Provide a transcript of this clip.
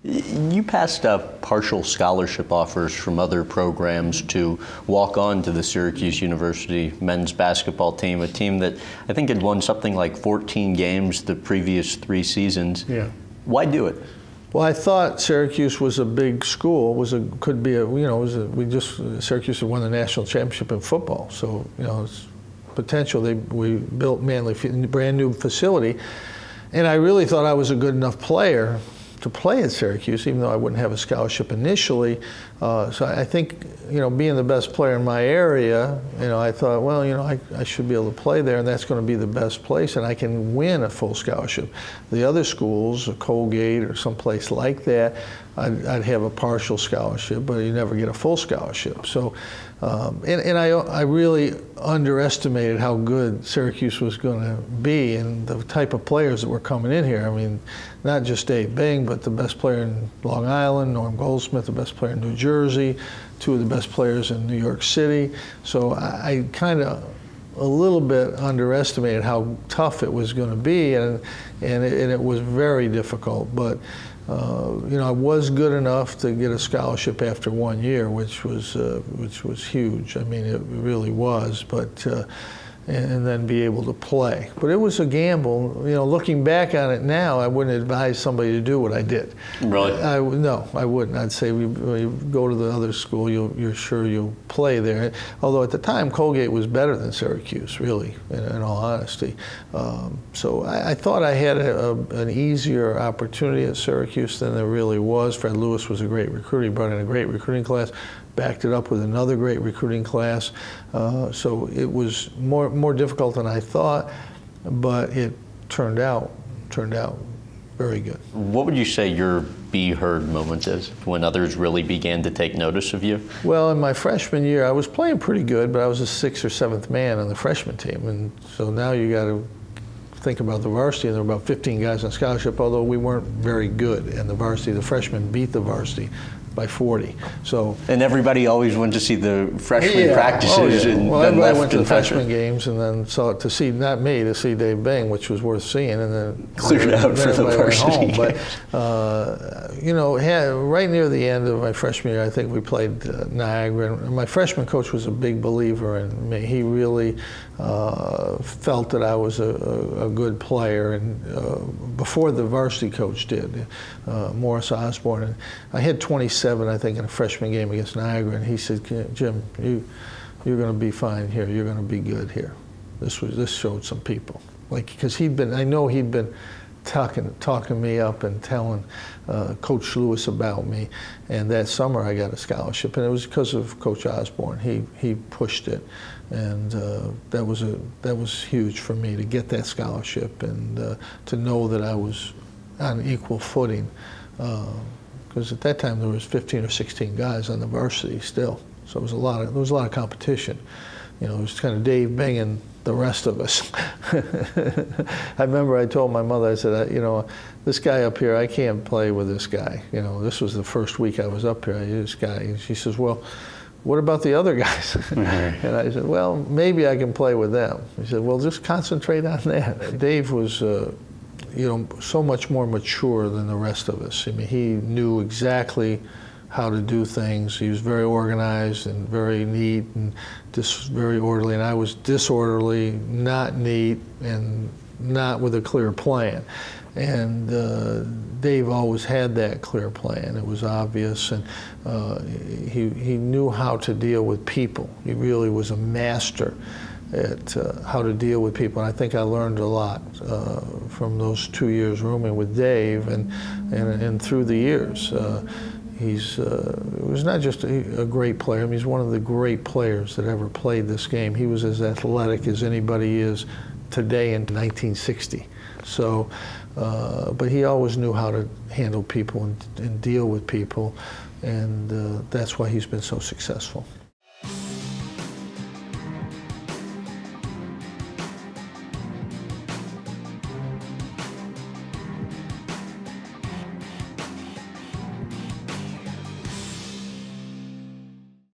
You passed up partial scholarship offers from other programs to walk on to the Syracuse University men's basketball team, a team that I think had won something like 14 games the previous 3 seasons. Yeah. Why do it? Well, I thought Syracuse was a big school. Could be Syracuse had won the national championship in football, so it's potential. We built Manley, brand new facility, and I really thought I was a good enough player to play at Syracuse, even though I wouldn't have a scholarship initially. So I think, being the best player in my area, I thought, well, I should be able to play there, and that's going to be the best place, and I can win a full scholarship. The other schools, Colgate or someplace like that, I'd have a partial scholarship, but you never get a full scholarship. So, I really underestimated how good Syracuse was going to be and the type of players that were coming in here. I mean, not just Dave Bing, but the best player in Long Island, Norm Goldsmith, the best player in New Jersey, 2 of the best players in New York City. So I kind of a little bit underestimated how tough it was going to be, and it was very difficult. But I was good enough to get a scholarship after 1 year, which was huge. I mean, it really was. But and then be able to play. But it was a gamble. Looking back on it now, I wouldn't advise somebody to do what I did. Really? No, I wouldn't. I'd say you go to the other school, you're sure you'll play there. Although at the time, Colgate was better than Syracuse, really, in all honesty. So I thought I had an easier opportunity at Syracuse than there really was. Fred Lewis was a great recruiter. He brought in a great recruiting class, backed it up with another great recruiting class. So it was more difficult than I thought, but it turned out very good. What would you say your be heard moment is, when others really began to take notice of you? Well, in my freshman year, I was playing pretty good, but I was a 6th or 7th man on the freshman team, and so now you got to think about the varsity, and there were about 15 guys on scholarship, although we weren't very good in the varsity. The freshmen beat the varsity by 40. So, and everybody always went to see the freshman practices. And well, then everybody left went to the freshman freshman games and then saw it to see, not me, to see Dave Bing, which was worth seeing, and then cleared out for the varsity. But right near the end of my freshman year, I think we played Niagara, and my freshman coach was a big believer in me. He really felt that I was a good player, and before the varsity coach did, Morris Osborne. And I had 27, I think, in a freshman game against Niagara, and he said, "Jim, you're going to be fine here. You're going to be good here." This showed some people, because I know he'd been talking me up and telling Coach Lewis about me, and that summer I got a scholarship, and it was because of Coach Osborne. He pushed it, and that was huge for me to get that scholarship and to know that I was on equal footing, because at that time there was 15 or 16 guys on the varsity still, so there was a lot of competition. It was kind of Dave Bing and the rest of us. I remember I told my mother, I said, this guy up here, I can't play with this guy. This was the first week I was up here. This guy. And she says, "Well, what about the other guys?" And I said, "Well, maybe I can play with them." He said, "Well, just concentrate on that." Dave was, so much more mature than the rest of us. I mean, he knew exactly how to do things. He was very organized and very neat and just very orderly, and I was disorderly, not neat, and not with a clear plan. And Dave always had that clear plan. It was obvious, and he knew how to deal with people. He really was a master at how to deal with people. And I think I learned a lot from those 2 years rooming with Dave, and through the years. He was not just a great player. I mean, he's one of the great players that ever played this game. He was as athletic as anybody is today in 1960. So, but he always knew how to handle people and deal with people, and that's why he's been so successful.